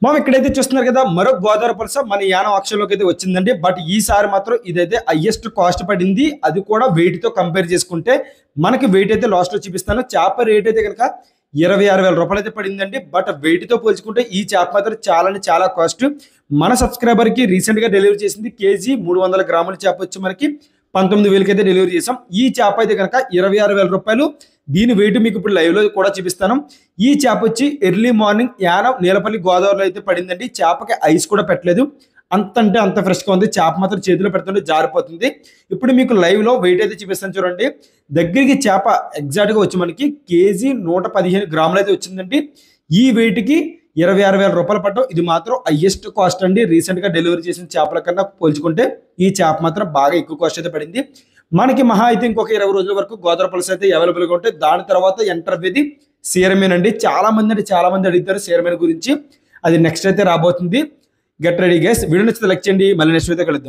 మనం ఇక్కడైతే చూస్తున్నారు కదా, మరో గోదావరి పులస మన యానం ఆక్షన్లోకి అయితే వచ్చిందండి. బట్ ఈసారి మాత్రం ఇదైతే హైయెస్ట్ కాస్ట్ పడింది. అది కూడా వెయిట్ తో కంపేర్ చేసుకుంటే మనకి వెయిట్ అయితే లాస్ట్ లో చూపిస్తాను. చేప రేట్ అయితే కనుక 26,000 రూపాయలు అయితే పడిందండి. బట్ వెయిట్ తో పోల్చుకుంటే ఈ చేప మాత్రం చాలా కాస్ట్. మన సబ్స్క్రైబర్ కి రీసెంట్ గా డెలివరీ చేసింది కేజీ 300 గ్రాముల చేప వచ్చి మనకి 19,000కి అయితే డెలివరీ చేసాం. ఈ చేప అయితే కనుక 26,000 రూపాయలు. దీని వెయిట్ మీకు ఇప్పుడు లైవ్ లో కూడా చూపిస్తాను. ఈ చేప వచ్చి ఎర్లీ మార్నింగ్ యానం నీలపల్లి గోదావరిలో అయితే పడిందండి. చేపకి ఐస్ కూడా పెట్టలేదు. అంత అంత ఫ్రెష్ గా ఉంది. చేప మాత్రం చేతిలో పెడుతుంటే జారిపోతుంది. ఇప్పుడు మీకు లైవ్ లో వెయిట్ అయితే చూపిస్తాను చూడండి. దగ్గరికి చేప ఎగ్జాక్ట్ గా వచ్చి మనకి కేజీ 115 గ్రాములు అయితే వచ్చిందండి. ఈ వెయిట్ కి 26,000 రూపాయలు పడ్డం. ఇది మాత్రం హైయెస్ట్ కాస్ట్ అండి. రీసెంట్ గా డెలివరీ చేసిన చేపల కన్నా పోల్చుకుంటే ఈ చేప మాత్రం బాగా ఎక్కువ కాస్ట్ అయితే పడింది. మనకి మహా అయితే ఇంకొక 20 రోజుల వరకు గోదావరి పులస అయితే అవైలబుల్ గా ఉంటాయి. దాని తర్వాత ఎంటర్ అయ్యేది సీరమేన్ అండి. చాలా మంది అడుగుతారు సీరమేన్ గురించి. అది నెక్స్ట్ అయితే రాబోతుంది. Get ready guys. వీడియో నచ్చితే లైక్ చేయండి. మళ్ళీ నెక్స్ట్ అయితే కలుద్దాం.